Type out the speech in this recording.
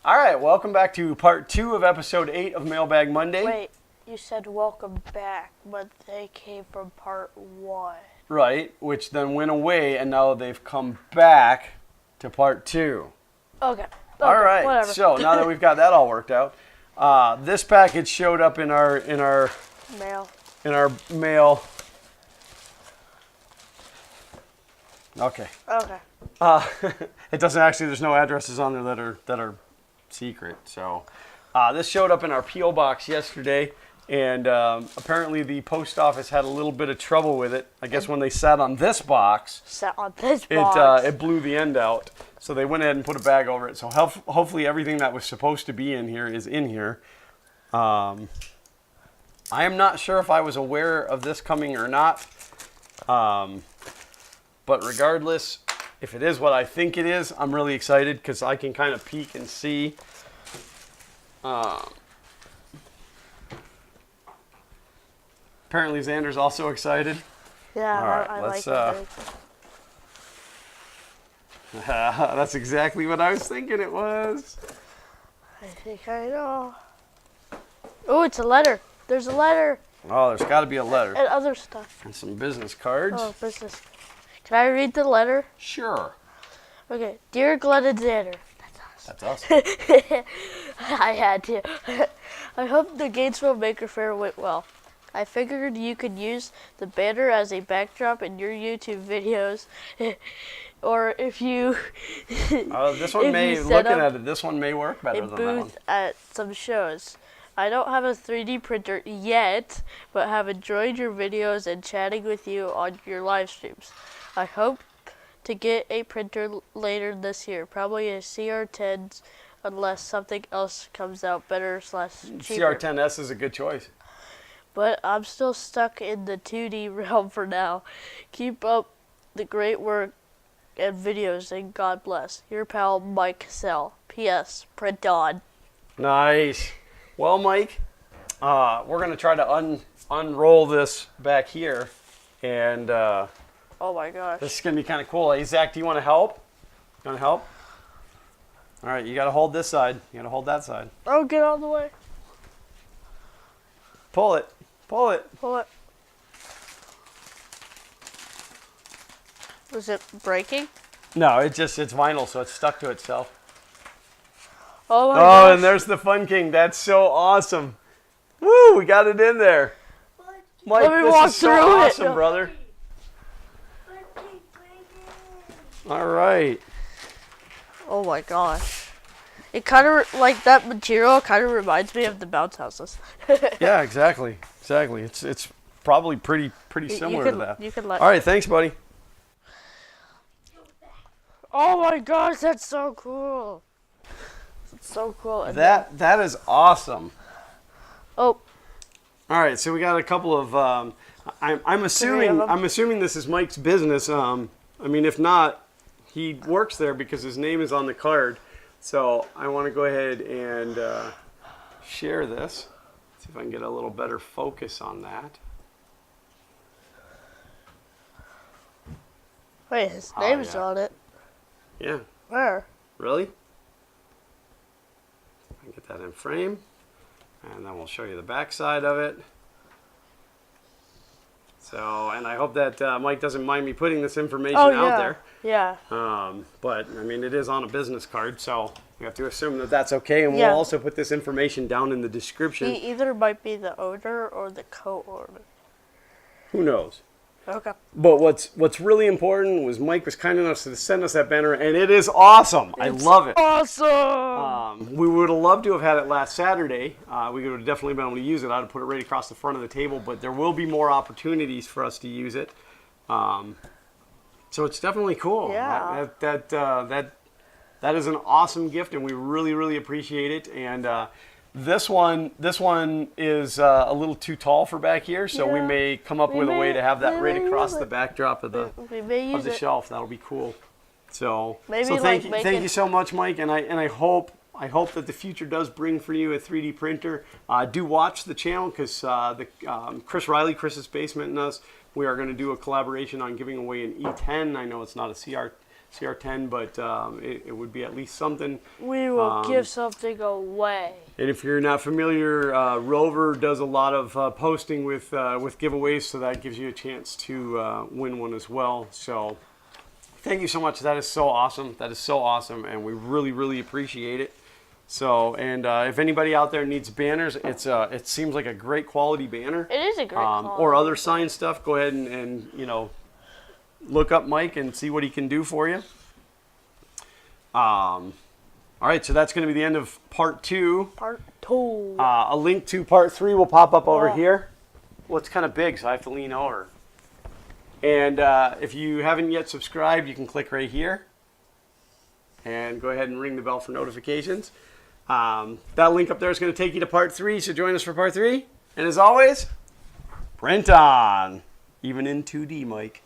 All right, welcome back to part 2 of episode 8 of Mailbag Monday. Wait, you said welcome back, but they came from part 1. Right, which then went away, and now they've come back to part 2. Okay. All right, whatever. so now that we've got that all worked out, this package showed up in our mail. Okay. Okay. It doesn't actually. There's no addresses on there that are secret. So this showed up in our P.O. box yesterday, and apparently the post office had a little bit of trouble with it. I guess when they sat on this box, it blew the end out. So they went ahead and put a bag over it. So hopefully everything that was supposed to be in here is in here. I am not sure if I was aware of this coming or not. But regardless, if it is what I think it is, I'm really excited because I can kind of peek and see. Apparently Xander's also excited. Yeah, all right, I let's, like it. That's exactly what I was thinking it was. I think I know. Oh, it's a letter. There's a letter. Oh, there's got to be a letter. And other stuff. And some business cards. Oh, business. Can I read the letter? Sure. Okay. Dear Glenn and Xander. That's awesome. I had to. I hope the Gainesville Maker Faire went well. I figured you could use the banner as a backdrop in your YouTube videos. Or if you... this one may, looking at it, this one may work better than that one. Booth at some shows. I don't have a 3D printer yet, but have enjoyed your videos and chatting with you on your live streams. I hope to get a printer later this year, probably a CR10, unless something else comes out better / cheaper. CR10S is a good choice. But I'm still stuck in the 2D realm for now. Keep up the great work and videos, and God bless. Your pal, Mike Cassell. P.S. Print on. Nice. Well, Mike, we're going to try to unroll this back here, and oh my gosh. this is going to be kind of cool. Hey, Zach, do you want to help? You want to help? All right, you got to hold this side. You got to hold that side. Oh, get out of the way. Pull it. Pull it. Pull it. Was it breaking? No, it's vinyl, so it's stuck to itself. Oh my gosh. And there's the Fun King. That's so awesome. Woo, we got it in there. Mike, Let me this walk is so through it. awesome, brother. All right. Oh my gosh. It kind of, like that material kind of reminds me of the bounce houses. Yeah, exactly. Exactly. It's probably pretty similar to that. You can let. All right, thanks, buddy. Oh my gosh, that's so cool. It's so cool. And That is awesome. oh. All right, so we got a couple of. I'm assuming this is Mike's business. I mean, if not, he works there because his name is on the card. So I want to go ahead and share this. See if I can get a little better focus on that. Wait, his name's on it. Yeah. Where? Really? I can get that in frame, and then we'll show you the back side of it. So, and I hope that Mike doesn't mind me putting this information out there. Yeah. But, I mean, it is on a business card, so we have to assume that that's okay, and we'll Yeah. also put this information down in the description. He either might be the owner or the co-owner. Who knows? Okay. But what's really important was Mike was kind enough to send us that banner, and it is awesome. I love it. Awesome! We would have loved to have had it last Saturday. We would have definitely been able to use it. I'd have put it right across the front of the table, but there will be more opportunities for us to use it. So it's definitely cool. Yeah. That is an awesome gift, and we really, really appreciate it. And this one is a little too tall for back here, so we may come up with a way to have that right across the backdrop of the shelf. That'll be cool. So thank you so much, Mike, and I hope that the future does bring for you a 3D printer. Do watch the channel because Chris Riley, Chris's Basement, and us, we are going to do a collaboration on giving away an E10. I know it's not a CR10, but it would be at least something. We will give something away. And if you're not familiar, Rover does a lot of posting with giveaways, so that gives you a chance to win one as well. So thank you so much. That is so awesome. That is so awesome, and we really, really appreciate it. So, and if anybody out there needs banners, it seems like a great quality banner. It is a great quality. Or other sign stuff, go ahead and you know, look up Mike and see what he can do for you. All right, so that's going to be the end of part 2. Part 2. A link to part 3 will pop up over Yeah. here. Well, it's kind of big, so I have to lean over. And if you haven't yet subscribed, you can click right here. And go ahead and ring the bell for notifications. That link up there is going to take you to part 3, so join us for part 3. And as always, print on, even in 2D, Mike.